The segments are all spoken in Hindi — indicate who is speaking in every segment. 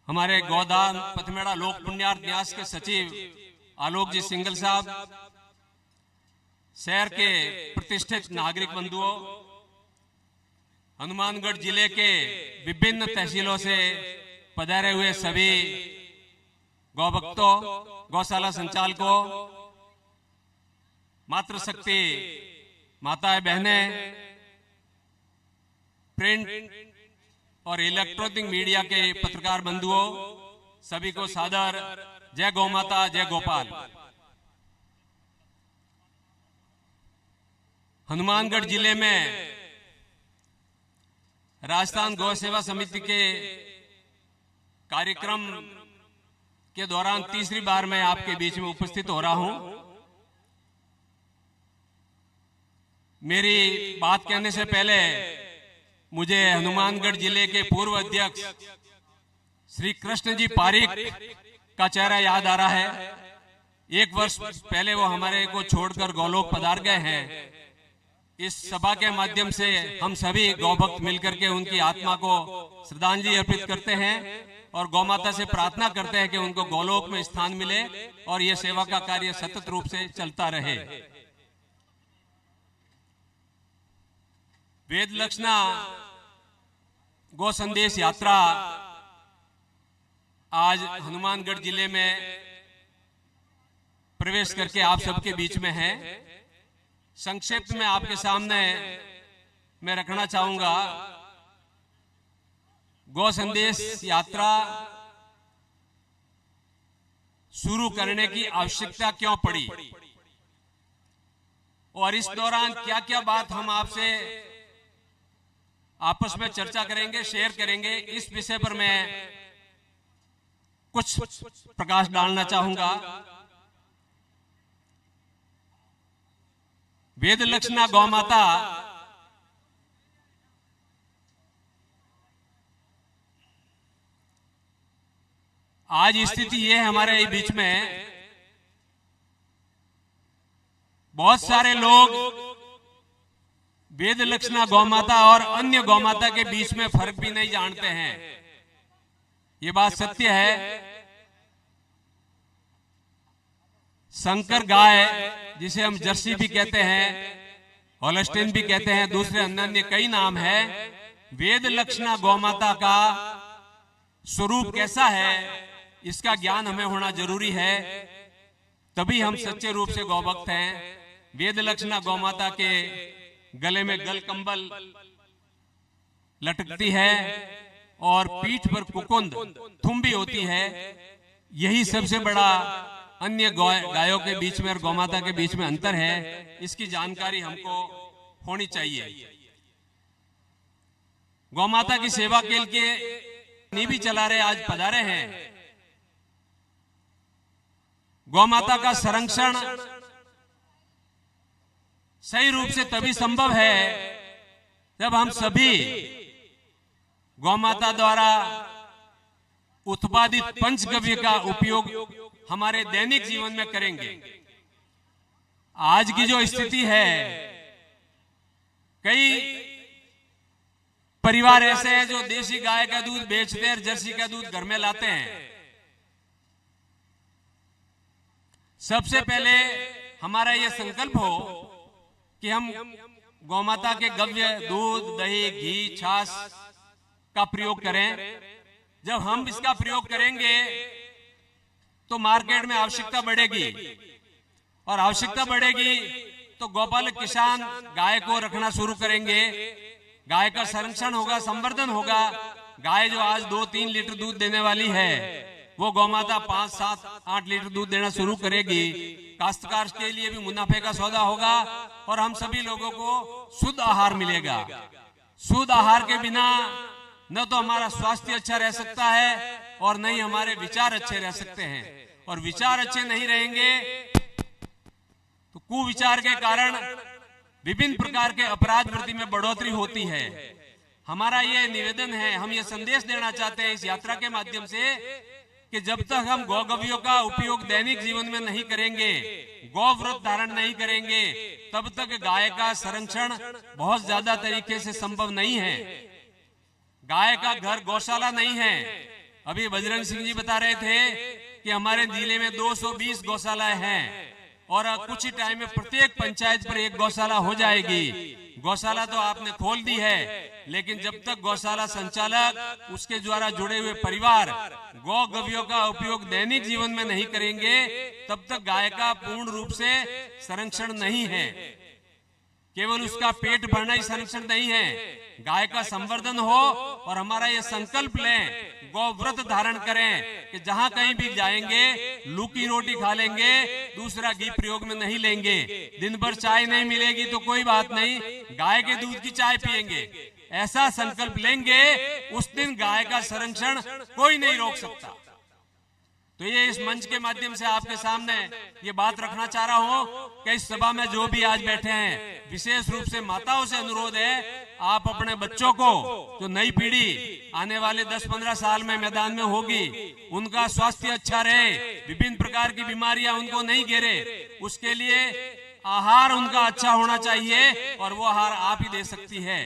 Speaker 1: हमारे गोदान पथमेड़ा लोक पुण्यार्थ न्यास के सचिव आलोक जी सिंगल साहब, शहर के प्रतिष्ठित नागरिक बंधुओं, हनुमानगढ़ जिले के विभिन्न तहसीलों से पधारे हुए सभी गौभक्तों, गौशाला संचालकों, मातृशक्ति माताएं बहनें, प्रिंट और इलेक्ट्रॉनिक मीडिया के पत्रकार बंधुओं, सभी को सादर जय गौ माता, जय गोपाल। हनुमानगढ़ जिले में राजस्थान गौ सेवा समिति के कार्यक्रम के दौरान तीसरी बार मैं आपके बीच में उपस्थित हो रहा हूं। मेरी बात कहने से पहले मुझे हनुमानगढ़ जिले के पूर्व अध्यक्ष श्री कृष्ण जी पारिक का चेहरा याद आ रहा है। 1 वर्ष पहले वो हमारे को छोड़कर गौलोक पधार गए हैं। इस सभा के माध्यम से हम सभी गौभक्त मिलकर के उनकी आत्मा को श्रद्धांजलि अर्पित करते हैं और गौमाता से प्रार्थना करते हैं कि उनको गौलोक में स्थान मिले और ये सेवा का कार्य सतत रूप से चलता रहे। वेद लक्षणा गौ संदेश यात्रा आज हनुमानगढ़ जिले में प्रवेश करके आप सबके बीच में है। संक्षिप्त में आपके सामने मैं रखना चाहूंगा, गौ संदेश यात्रा शुरू करने की आवश्यकता क्यों पड़ी और इस दौरान क्या क्या बात हम आपसे आपस में चर्चा करेंगे, शेयर करेंगे। इस विषय पर मैं कुछ प्रकाश डालना चाहूंगा। वेद लक्षणा गौ माता आज स्थिति यह है हमारे बीच में, बहुत सारे लोग वेद लक्षणा गौ माता और अन्य गौ माता के बीच में फर्क भी नहीं जानते हैं। ये बात सत्य है। संकर गाय, जिसे हम जर्सी भी कहते हैं, होल्स्टीन भी कहते हैं, दूसरे अन्य कई नाम है। वेद लक्षणा गौ माता का स्वरूप कैसा है, इसका ज्ञान हमें होना जरूरी है, तभी हम सच्चे रूप से गौभक्त हैं। वेद लक्षणा गौ माता के गले में गल कंबल लटकती है और पीठ पर कुकुंद थुम्बी होती है। यही सबसे बड़ा अन्य गायों के बीच में और गौमाता के बीच में अंतर है। इसकी जानकारी हमको होनी चाहिए। गौमाता की सेवा के लिए नहीं भी चला रहे, आज पधारे हैं। गौमाता का संरक्षण सही रूप से तभी संभव है जब हम सभी गौमाता द्वारा उत्पादित पंचगव्य का उपयोग हमारे दैनिक जीवन में करेंगे। आज की जो स्थिति है, कई परिवार ऐसे हैं जो देसी गाय का दूध बेचते हैं और जर्सी का दूध घर में लाते हैं। सबसे पहले हमारा यह संकल्प हो कि हम गौमाता के गव्य, दूध, दही, घी, छाछ का प्रयोग करें। जब हम इसका प्रयोग करेंगे तो मार्केट में आवश्यकता बढ़ेगी और आवश्यकता बढ़ेगी तो गौपालक किसान गाय को रखना शुरू करेंगे। गाय का संरक्षण होगा, संवर्धन होगा। गाय जो आज 2-3 लीटर दूध देने वाली है, वो गौमाता 5, 7, 8 लीटर दूध देना शुरू करेगी। काश्तकार के लिए भी मुनाफे का सौदा होगा और हम सभी लोगों को शुद्ध आहार मिलेगा। शुद्ध आहार के बिना न तो हमारा स्वास्थ्य अच्छा रह सकता है और न ही हमारे विचार अच्छे रह सकते हैं। और विचार अच्छे नहीं रहेंगे तो कुविचार के कारण विभिन्न प्रकार के अपराध वृत्ति में बढ़ोतरी होती है। हमारा ये निवेदन है, हम ये संदेश देना चाहते हैं इस यात्रा के माध्यम से कि जब तक हम गौगव्यों का उपयोग दैनिक जीवन में नहीं करेंगे, गौ व्रत धारण नहीं करेंगे, तब तक गाय का संरक्षण बहुत ज्यादा तरीके से संभव नहीं है। गाय का घर गौशाला नहीं है। अभी बजरंग सिंह जी बता रहे थे कि हमारे जिले में 220 गौशालाएं हैं और कुछ ही टाइम में प्रत्येक पंचायत पर एक गौशाला हो जाएगी। गौशाला तो आपने खोल दी है, लेकिन जब तक गौशाला संचालक, उसके द्वारा जुड़े हुए परिवार गौ गवियों का उपयोग दैनिक जीवन में नहीं करेंगे, तब तक गाय का पूर्ण रूप से संरक्षण नहीं है। केवल उसका पेट भरना ही संरक्षण नहीं है, गाय का संवर्धन हो। और हमारा ये संकल्प लें, गौ व्रत धारण करें कि जहां कहीं भी जाएंगे लू की रोटी खा लेंगे, दूसरा घी प्रयोग में नहीं लेंगे। दिन भर चाय नहीं मिलेगी तो कोई बात नहीं, गाय के दूध की चाय पिएंगे। ऐसा संकल्प लेंगे, उस दिन गाय का संरक्षण कोई नहीं रोक सकता। तो ये इस मंच के माध्यम से आपके सामने ये बात रखना चाह रहा हूं कि इस सभा में जो भी आज बैठे हैं, विशेष रूप से माताओं से अनुरोध है, आप अपने बच्चों को, जो नई पीढ़ी आने वाले 10-15 साल में मैदान में होगी, उनका स्वास्थ्य अच्छा रहे, विभिन्न प्रकार की बीमारियां उनको नहीं घेरे, उसके लिए आहार उनका अच्छा होना चाहिए और वो आहार आप ही दे सकती है।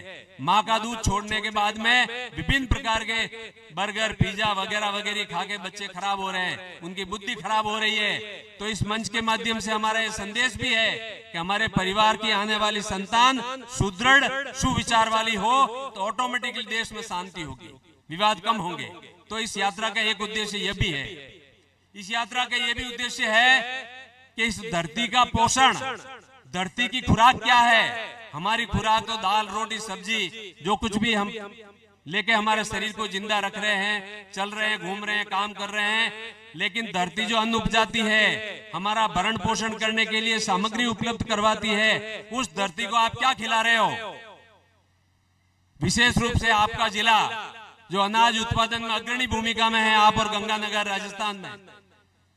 Speaker 1: माँ का दूध छोड़ने के बाद में विभिन्न प्रकार के बर्गर, पिज्जा वगैरह वगैरह खा के बच्चे खराब हो रहे हैं, उनकी बुद्धि खराब हो रही है। तो इस मंच के माध्यम से हमारा ये संदेश भी है कि हमारे परिवार की आने वाली संतान सुदृढ़, सुविचार वाली हो तो ऑटोमेटिकली देश में शांति होगी, विवाद कम होंगे। तो इस यात्रा का एक उद्देश्य यह भी है, इस यात्रा का यह भी उद्देश्य है कि इस धरती का पोषण, धरती की खुराक क्या है। हमारी खुराक तो दाल, रोटी, सब्जी, जो कुछ भी हम लेके हमारे शरीर को जिंदा रख रहे हैं, चल रहे हैं, घूम रहे हैं, काम कर रहे हैं, लेकिन धरती जो अन्न उपजाती है, हमारा भरण पोषण करने के लिए सामग्री उपलब्ध करवाती है, उस धरती को आप क्या खिला रहे हो। विशेष रूप से आपका जिला जो अनाज उत्पादन में अग्रणी भूमिका में है, आप और गंगानगर राजस्थान में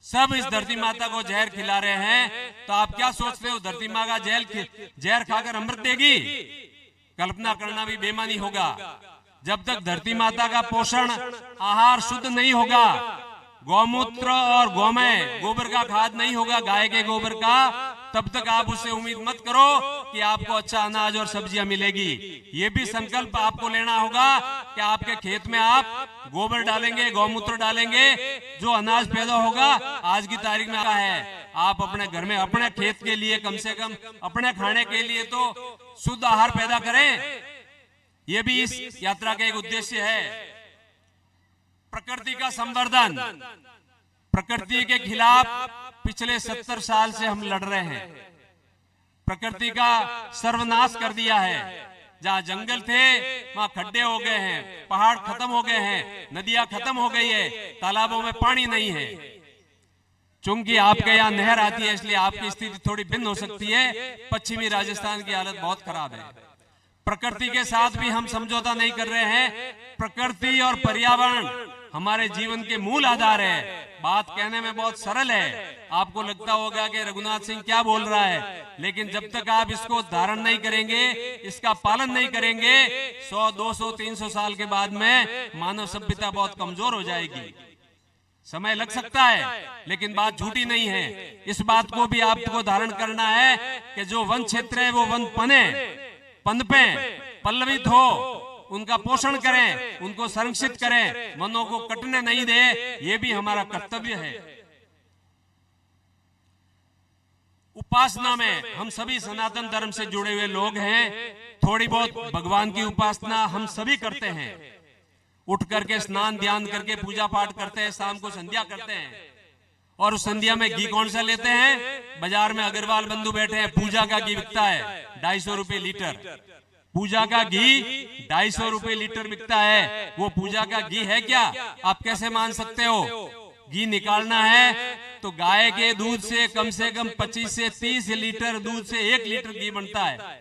Speaker 1: सब इस धरती माता को जहर खिला रहे हैं। तो आप क्या सोचते हो, धरती माँ का जहर खाकर अमृत देगी? कल्पना करना भी बेईमानी होगा। जब तक धरती माता का पोषण आहार शुद्ध नहीं होगा, गौमूत्र और गौमय, गोबर का खाद नहीं होगा, गाय के गोबर का, तब तक आप उससे उम्मीद मत करो कि आपको अच्छा अनाज और सब्जियां मिलेगी। ये भी संकल्प आपको लेना होगा कि आपके खेत में आप गोबर डालेंगे, गौमूत्र डालेंगे, जो अनाज पैदा होगा आज की तारीख में है, आप अपने घर में, अपने खेत के लिए, कम से कम अपने खाने के लिए तो शुद्ध आहार पैदा करें। ये भी इस यात्रा का एक उद्देश्य है। प्रकृति का संवर्धन, प्रकृति के खिलाफ पिछले 70 साल से हम लड़ रहे हैं। प्रकृति का सर्वनाश कर दिया है। जहाँ जंगल थे वहाँ खड्डे हो गए हैं, पहाड़ खत्म हो गए हैं, नदियां खत्म हो गई है, तालाबों में पानी नहीं है। चूंकि आपके यहाँ नहर आती है, इसलिए आपकी स्थिति थोड़ी भिन्न हो सकती है। पश्चिमी राजस्थान की हालत बहुत खराब है। प्रकृति के साथ भी हम समझौता नहीं कर रहे हैं। प्रकृति और पर्यावरण हमारे जीवन के मूल आधार है। बात कहने में बहुत सरल है, आपको लगता होगा कि रघुनाथ सिंह क्या बोल रहा है, लेकिन जब तक आप इसको धारण नहीं करेंगे, इसका पालन नहीं करेंगे, 100, 200, 300 साल के बाद में मानव सभ्यता बहुत कमजोर हो जाएगी। समय लग सकता है, लेकिन बात झूठी नहीं है। इस बात को भी आपको धारण करना है कि जो वन क्षेत्र है वो वन पनपे, पल्लवित हो, उनका पोषण करें, उनको संरक्षित करें, वनों को कटने नहीं दे। ये भी हमारा कर्तव्य है। उपासना में हम सभी सनातन धर्म से जुड़े हुए लोग हैं। थोड़ी बहुत भगवान की उपासना हम सभी करते हैं। उठ करके स्नान ध्यान करके पूजा पाठ करते हैं, शाम को संध्या करते हैं। और उस संध्या में घी कौन सा लेते हैं? बाजार में अग्रवाल बंधु बैठे हैं, पूजा का घी बिकता है 250 रुपए लीटर। पूजा का घी 250 रुपए लीटर बिकता है। वो पूजा का घी है क्या? आप कैसे मान सकते हो? घी निकालना है तो गाय के दूध से कम 25 से 30 लीटर दूध से 1 लीटर घी बनता है।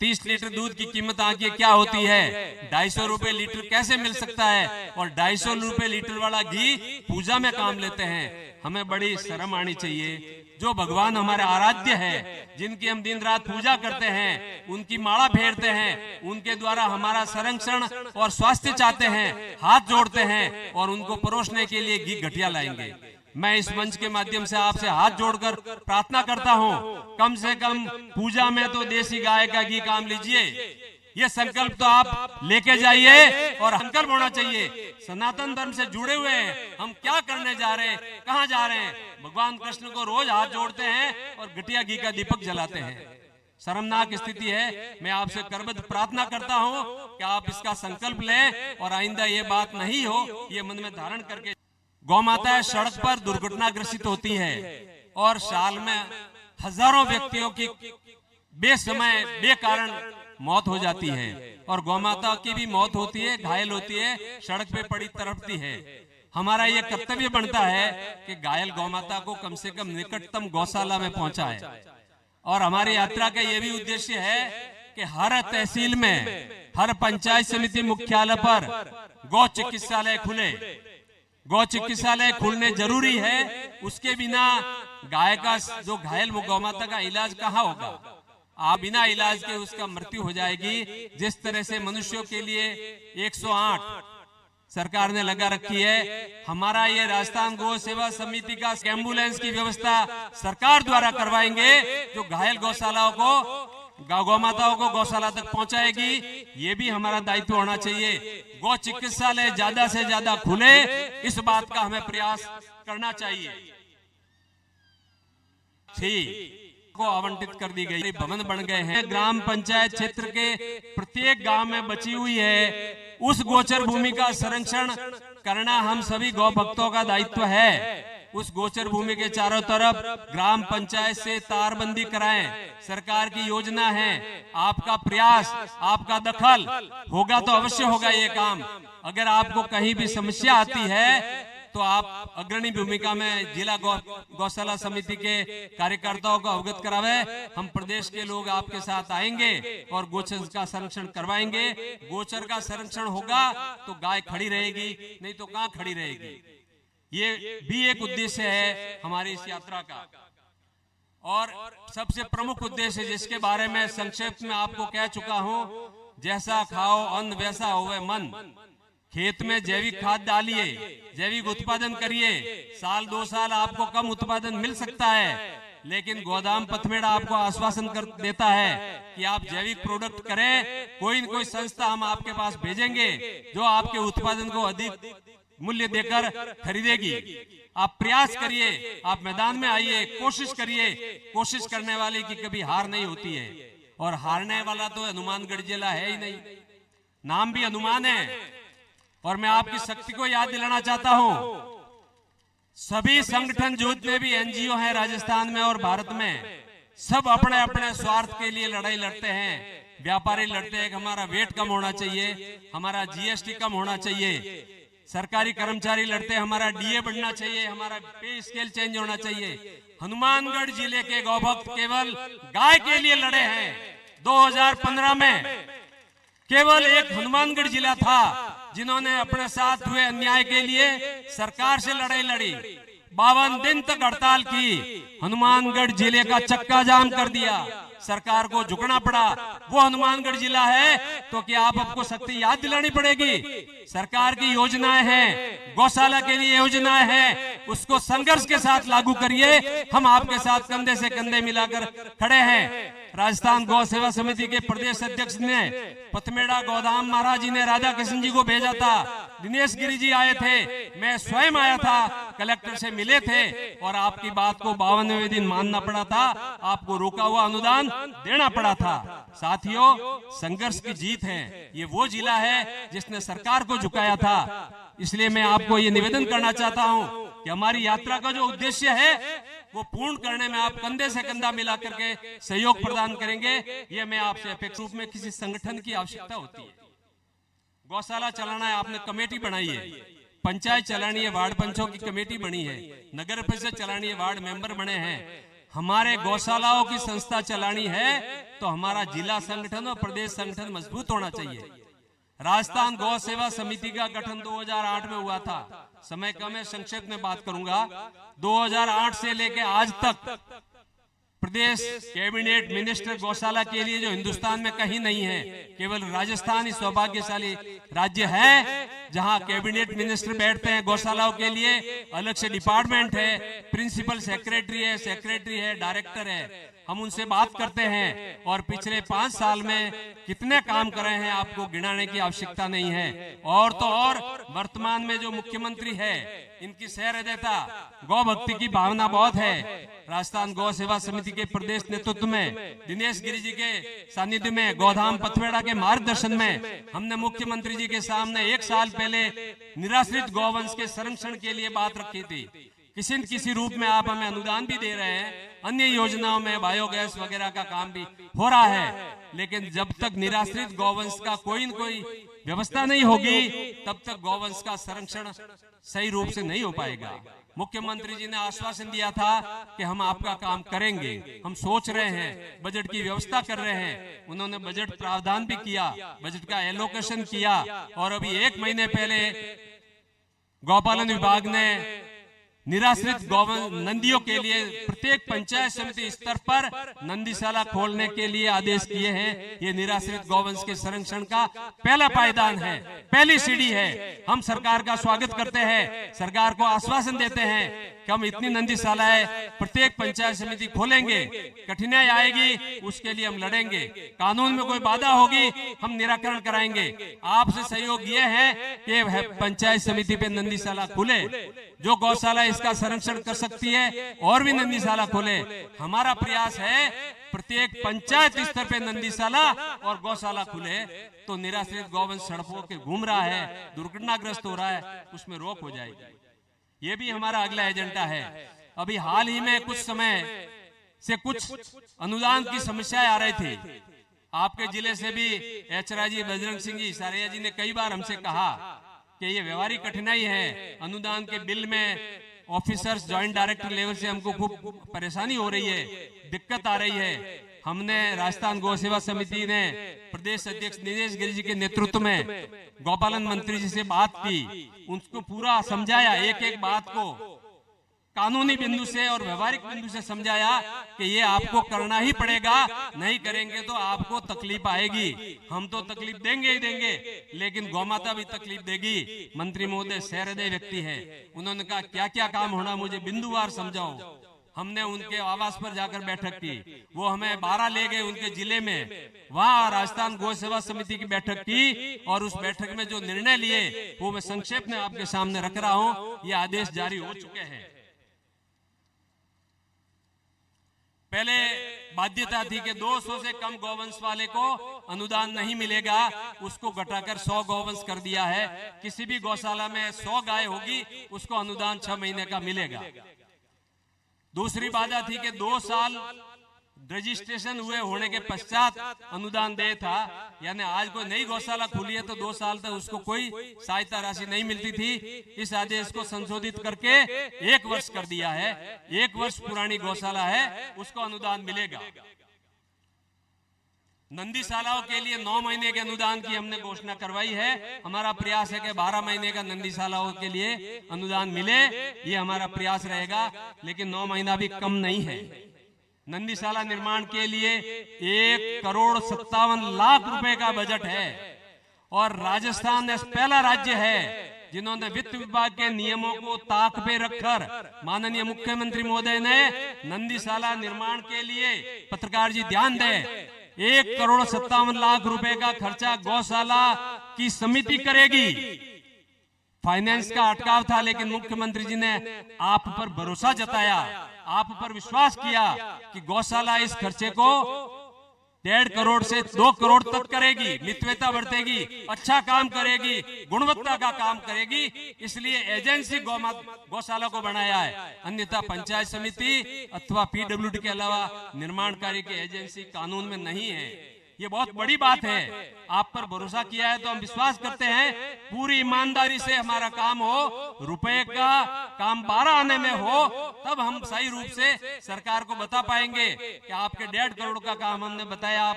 Speaker 1: 30 लीटर दूध की कीमत आगे क्या होती है? 250 रुपए लीटर कैसे मिल सकता है? और 250 रुपए लीटर वाला घी पूजा में काम लेते हैं। हमें बड़ी शर्म आनी चाहिए। जो भगवान हमारे आराध्य है, जिनकी हम दिन रात पूजा करते हैं, उनकी माला फेरते हैं, उनके द्वारा हमारा संरक्षण और स्वास्थ्य चाहते हैं, हाथ जोड़ते हैं और उनको परोसने के लिए घी घटिया लाएंगे। मैं इस मंच के माध्यम से आपसे हाथ जोड़कर प्रार्थना करता हूं, कम से कम पूजा में तो देसी गाय का घी काम लीजिए। ये संकल्प तो आप लेके जाइए और संकल्प होना चाहिए। सनातन धर्म से जुड़े हुए हैं, हम क्या करने जा रहे हैं, कहां जा रहे हैं। भगवान कृष्ण को रोज हाथ जोड़ते हैं और घटिया घी का दीपक जलाते हैं। शर्मनाक स्थिति है। मैं आपसे करबद्ध प्रार्थना करता हूं कि आप इसका संकल्प लें और आइंदा ये बात नहीं हो, ये मन में धारण करके। गौ माता सड़क पर दुर्घटनाग्रसित होती है और साल में हजारों व्यक्तियों की बेसमय बेकारण मौत हो जाती है और गौ माता की भी मौत होती है, घायल होती है, सड़क पे पड़ी तड़पती है। हमारा ये कर्तव्य बनता है कि घायल गौ माता को कम से कम निकटतम गौशाला में पहुंचाए। और हमारी यात्रा का ये भी उद्देश्य है कि हर तहसील में, हर पंचायत समिति मुख्यालय पर गौ चिकित्सालय खुले। गौ चिकित्सालय खुलने जरूरी है, उसके बिना गाय का जो घायल गौ माता का इलाज कहाँ होगा। आप बिना इलाज के उसका मृत्यु हो जाएगी। जिस तरह से मनुष्यों के लिए 108 सरकार ने लगा रखी है, हमारा ये राजस्थान गौ सेवा समिति का एम्बुलेंस की व्यवस्था सरकार द्वारा करवाएंगे, जो घायल गौशालाओं को, गौ माताओं को गौशाला तक पहुंचाएगी। ये भी हमारा दायित्व होना चाहिए। गौ चिकित्सालय ज्यादा से ज्यादा खुले, इस बात का हमें प्रयास करना चाहिए। को आवंटित कर दी गई, भवन बन गए हैं। ग्राम पंचायत क्षेत्र के प्रत्येक गांव में बची हुई है। उस गोचर भूमि का संरक्षण करना हम सभी गौ भक्तों का दायित्व है। उस गोचर भूमि के चारों तरफ ग्राम पंचायत से तारबंदी कराएं। सरकार की योजना है, आपका प्रयास, आपका दखल होगा तो अवश्य होगा ये काम। अगर आपको कहीं भी समस्या आती है तो आप अग्रणी भूमिका में जिला गौशाला समिति के कार्यकर्ताओं को अवगत करावे। हम प्रदेश के लोग आपके साथ आएंगे और गोचर का संरक्षण करवाएंगे। गोचर का संरक्षण होगा तो गाय खड़ी रहेगी, नहीं तो कहां खड़ी रहेगी। ये भी एक उद्देश्य है हमारी इस यात्रा का। और सबसे प्रमुख उद्देश्य, जिसके बारे में संक्षेप में आपको कह चुका हूं, जैसा खाओ अन्न वैसा होवे मन। खेत में जैविक खाद डालिए, जैविक उत्पादन करिए। साल 2 साल आपको कम उत्पादन मिल सकता है, लेकिन गोदाम पथमेड़ा आपको आश्वासन कर देता है कि आप जैविक प्रोडक्ट करें। कोई न कोई संस्था हम आपके पास भेजेंगे जो आपके उत्पादन को अधिक मूल्य देकर खरीदेगी। आप प्रयास करिए, आप मैदान में आइए, कोशिश करिए। कोशिश करने वाले की कभी हार नहीं होती है, और हारने वाला तो हनुमानगढ़ जिला है ही नहीं, नाम भी हनुमान है। और मैं आपकी शक्ति को याद दिलाना चाहता हूं, सभी संगठन जो जितने भी एनजीओ हैं राजस्थान में और भारत में, सब अपने अपने स्वार्थ के लिए लड़ाई लड़ते हैं। व्यापारी लड़ते हैं कि हमारा वेट कम होना चाहिए, हमारा जीएसटी कम होना चाहिए। सरकारी कर्मचारी लड़ते हैं हमारा डीए बढ़ना चाहिए, हमारा पे स्केल चेंज होना चाहिए। हनुमानगढ़ जिले के गौभक्त केवल गाय के लिए लड़े हैं। 2015 में केवल एक हनुमानगढ़ जिला था जिन्होंने अपने साथ हुए अन्याय के लिए सरकार से लड़ाई लड़ी। 52 दिन तक हड़ताल की, हनुमानगढ़ जिले का चक्का जाम कर दिया, सरकार को झुकना पड़ा। वो हनुमानगढ़ जिला है तो क्या आपको शक्ति याद दिलानी पड़ेगी। सरकार की योजनाएं हैं, गौशाला के लिए योजनाएं हैं, उसको संघर्ष के साथ लागू करिए। हम आपके साथ कंधे से कंधे मिलाकर खड़े हैं। राजस्थान गौ सेवा समिति के प्रदेश अध्यक्ष ने पथमेड़ा गोदाम महाराज जी ने राधा कृष्ण जी को भेजा था। दिनेश गिरी जी आए थे, मैं स्वयं आया था, कलेक्टर से मिले थे और आपकी बात को 52वें दिन मानना पड़ा था। आपको रोका हुआ अनुदान देना पड़ा था। साथियों, संघर्ष की जीत है। ये वो जिला है जिसने सरकार को झुकाया था। इसलिए मैं आपको ये निवेदन करना चाहता हूं कि हमारी यात्रा का जो उद्देश्य है वो पूर्ण करने में आप कंधे से कंधा मिला करके सहयोग प्रदान करेंगे। ये मैं आपसे अपेक्षा रूप में किसी संगठन की आवश्यकता होती है। गौशाला चलाना है, आपने कमेटी बनाई है, पंचायत चलानी है, वार्ड पंचों की कमेटी बनी है, नगर परिषद चलानी है, वार्ड मेंबर बने हैं। हमारे गौशालाओं की संस्था चलानी है तो हमारा जिला संगठन और प्रदेश संगठन मजबूत होना चाहिए। राजस्थान गौ सेवा समिति का गठन 2008 में हुआ था। समय कम है, संक्षेप में बात करूंगा। 2008 से लेकर आज तक प्रदेश कैबिनेट मिनिस्टर गौशाला के लिए जो हिंदुस्तान में कहीं नहीं है, केवल राजस्थान ही सौभाग्यशाली राज्य है जहां कैबिनेट मिनिस्टर बैठते हैं। गौशालाओं के लिए अलग से डिपार्टमेंट है, प्रिंसिपल सेक्रेटरी है, डायरेक्टर है। हम उनसे बात करते हैं और पिछले 5 साल में कितने काम करे हैं आपको गिनाने की आवश्यकता नहीं है। और तो और वर्तमान में जो मुख्यमंत्री है, इनकी सहृदयता, गौ भक्ति की भावना बहुत है। राजस्थान गौ सेवा समिति के प्रदेश नेतृत्व में दिनेश गिरी जी के सानिध्य में, गौधाम पथवेड़ा के मार्गदर्शन में हमने मुख्यमंत्री जी के सामने 1 साल पहले निराश्रित गौवंश के संरक्षण के लिए बात रखी थी। किसी न किसी रूप में आप हमें अनुदान भी दे रहे हैं, अन्य योजनाओं में बायोगैस वगैरह का काम भी हो रहा है, लेकिन जब तक निराश्रित गौवंश का कोई न कोई व्यवस्था नहीं होगी तब तक गौवंश का संरक्षण सही रूप से नहीं हो पाएगा। मुख्यमंत्री जी ने आश्वासन दिया था कि हम आपका काम करेंगे, हम सोच रहे हैं, बजट की व्यवस्था कर रहे हैं। उन्होंने बजट प्रावधान भी किया, बजट का एलोकेशन किया और अभी 1 महीने पहले गौपालन विभाग ने निराश्रित गौवंश नंदियों के लिए प्रत्येक पंचायत समिति स्तर पर नंदीशाला खोलने के लिए आदेश किए हैं। ये निराश्रित गौवंश के संरक्षण का पहला पायदान है, पहली सीढ़ी है। हम सरकार का स्वागत करते हैं, सरकार को आश्वासन देते हैं कि हम इतनी नंदीशालाएं प्रत्येक पंचायत समिति खोलेंगे। कठिनाई आएगी उसके लिए हम लड़ेंगे, कानून में कोई बाधा होगी हम निराकरण कराएंगे। आपसे सहयोग ये है कि पंचायत समिति पे नंदीशाला खुले, जो गौशाला इसका संरक्षण कर सकती है और भी नंदीशाला खोले। हमारा प्रयास है प्रत्येक पंचायत स्तर पे नंदीशाला और गौशाला खुले, तो निराश्रित गौवंश सड़कों के घूम रहा है, दुर्घटनाग्रस्त हो रहा है, उसमें रोक हो जाएगी। ये भी हमारा अगला एजेंडा है। अभी हाल ही में कुछ समय से कुछ अनुदान की समस्याएं आ रही थी। आपके जिले से भी एचरा जी, बजरंग सिंह जी, सारिया जी ने कई बार हमसे कहा कि ये व्यवहारिक कठिनाई है, अनुदान के बिल में ऑफिसर्स ज्वाइंट डायरेक्टर लेवल से हमको खूब परेशानी हो रही है, दिक्कत आ रही है। हमने राजस्थान गौ सेवा समिति ने प्रदेश अध्यक्ष दिनेश गिरी जी के नेतृत्व में गौपालन मंत्री जी से बात की, उनको पूरा समझाया, एक एक बात को कानूनी बिंदु से और व्यवहारिक बिंदु से समझाया कि ये आपको करना ही पड़ेगा, नहीं करेंगे तो आपको तकलीफ आएगी। हम तो तकलीफ देंगे ही देंगे, लेकिन गौमाता भी तकलीफ देगी। मंत्री महोदय सहृदय व्यक्ति है, उन्होंने कहा क्या क्या काम होना मुझे बिंदुवार समझाओ। हमने उनके आवास पर जाकर बैठक की, वो हमें 12 ले गए उनके जिले में, वहां राजस्थान गौ सेवा समिति की बैठक की और उस बैठक में जो निर्णय लिए वो मैं संक्षेप में आपके सामने रख रहा हूं। ये आदेश जारी हो चुके हैं। पहले बाध्यता थी कि 200 से कम गौवंश वाले को अनुदान नहीं मिलेगा, उसको घटाकर 100 गौवंश कर दिया है। किसी भी गौशाला में 100 गाय होगी उसको अनुदान 6 महीने का मिलेगा। दूसरी बाधा थी कि 2 साल रजिस्ट्रेशन हुए होने के पश्चात अनुदान दे था, यानी आज कोई नई गौशाला खुली है तो 2 साल तक उसको कोई सहायता राशि नहीं मिलती थी। इस आदेश को संशोधित करके 1 वर्ष कर दिया है। 1 वर्ष पुरानी गौशाला है उसको अनुदान मिलेगा। नंदीशालाओं के लिए 9 महीने के अनुदान की हमने घोषणा करवाई है। हमारा प्रयास है कि 12 महीने का नंदीशालाओं के लिए अनुदान मिले, ये हमारा प्रयास रहेगा, लेकिन 9 महीना भी कम नहीं है। नंदीशाला निर्माण के लिए 1,57,00,000 रुपए का बजट है और राजस्थान पहला राज्य है जिन्होंने वित्त विभाग के नियमों को ताक पे रखकर माननीय मुख्यमंत्री महोदय ने नंदीशाला निर्माण के लिए, पत्रकार जी ध्यान दें, 1,57,00,000 रुपए का खर्चा गौशाला की समिति करेगी। फाइनेंस का अटकाव था, लेकिन मुख्यमंत्री जी ने आप पर भरोसा जताया, आप पर विश्वास किया कि गौशाला इस खर्चे को 1.5 करोड़ से 2 करोड़ तक करेगी, मितव्यता बरतेगी, अच्छा काम करेगी, गुणवत्ता का काम करेगी। इसलिए एजेंसी गौशाला को बनाया है, अन्यथा पंचायत समिति अथवा पीडब्ल्यूडी के अलावा निर्माण कार्य की एजेंसी कानून में नहीं है। ये बहुत बड़ी बात है। आप पर भरोसा किया है तो हम विश्वास करते हैं पूरी ईमानदारी से हमारा काम हो, रुपए का काम 12 आने में हो, तब हम सही रूप से सरकार को बता पाएंगे कि आपके 1.5 करोड़ का काम हमने बताया,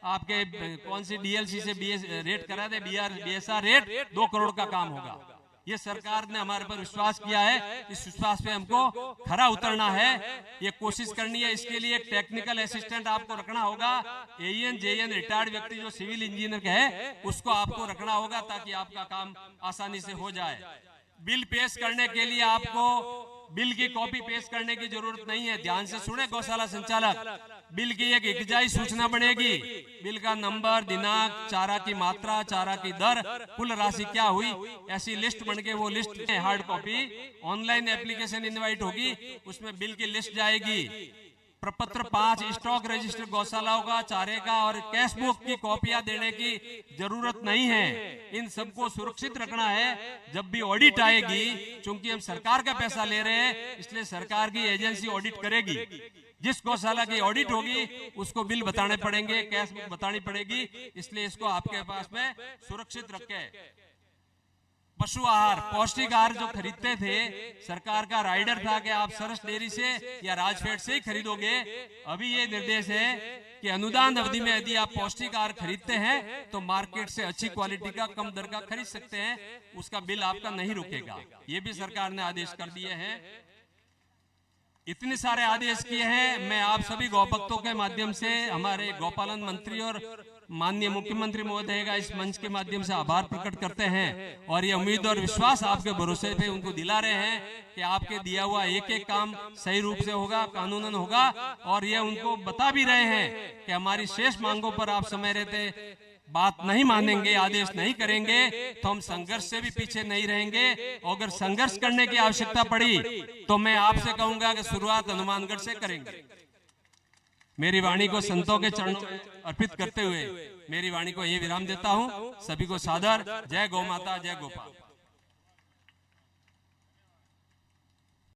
Speaker 1: आपके कौन सी डीएलसी से बीएस रेट करा दे, बीएसआर रेट 2 करोड़ का काम होगा। ये सरकार ने हमारे पर विश्वास किया है, इस विश्वास पे हमको खरा उतरना है, ये कोशिश करनी है। इसके लिए एक टेक्निकल असिस्टेंट आपको रखना होगा, एएन जेएन रिटायर्ड व्यक्ति जो सिविल इंजीनियर है उसको आपको रखना होगा ताकि आपका काम आसानी से हो जाए। बिल पेश करने के लिए आपको बिल की कॉपी पेश करने की जरूरत नहीं है। ध्यान से सुने गौशाला संचालक, बिल की एक इकजाई सूचना बनेगी। बिल का नंबर, दिनांक, चारा की मात्रा, चारा की दर, कुल राशि क्या हुई, ऐसी लिस्ट बन के वो list hard copy online application invite होगी, उसमें बिल की लिस्ट जाएगी। प्रपत्र 5 स्टॉक रजिस्टर गौशालाओं का चारे का और कैश बुक की कॉपियां देने की जरूरत नहीं है। इन सबको सुरक्षित रखना है। जब भी ऑडिट आएगी, चूंकि हम सरकार का पैसा ले रहे हैं, इसलिए सरकार की एजेंसी ऑडिट करेगी। जिस गौशाला की ऑडिट होगी उसको बिल बताने पड़ेंगे, कैश बुक बतानी पड़ेगी, इसलिए इसको आपके पास में सुरक्षित रखे। पशु आहार, पौष्टिक आहार जो खरीदते थे, सरकार का राइडर था कि आप सरस डेयरी से या राजफेड से ही खरीदोगे। अभी ये निर्देश है कि अनुदान अवधि में यदि आप पौष्टिक आहार खरीदते हैं तो मार्केट से अच्छी क्वालिटी का कम दर का खरीद सकते हैं, उसका बिल आपका नहीं रुकेगा। ये भी सरकार ने आदेश कर दिए हैं। इतने सारे आदेश किए हैं। मैं आप सभी गौभक्तों के माध्यम से हमारे गौपालन मंत्री और माननीय मुख्यमंत्री महोदय का इस मंच के माध्यम से आभार प्रकट करते हैं और ये उम्मीद और विश्वास आपके भरोसे पे उनको दिला रहे हैं कि आपके दिया हुआ एक एक काम सही रूप से होगा, कानूनन होगा। और ये उनको बता भी रहे हैं कि हमारी शेष मांगों पर आप समय रहते बात नहीं मानेंगे, आदेश नहीं करेंगे तो हम संघर्ष से भी पीछे नहीं रहेंगे। और अगर संघर्ष करने की आवश्यकता पड़ी तो मैं आपसे कहूंगा कि शुरुआत हनुमानगढ़ से करेंगे। मेरी वाणी को संतों के चरणों में अर्पित करते हुए मेरी वाणी को यही विराम देता हूं। सभी को सादर जय गौ माता, जय गोपाल।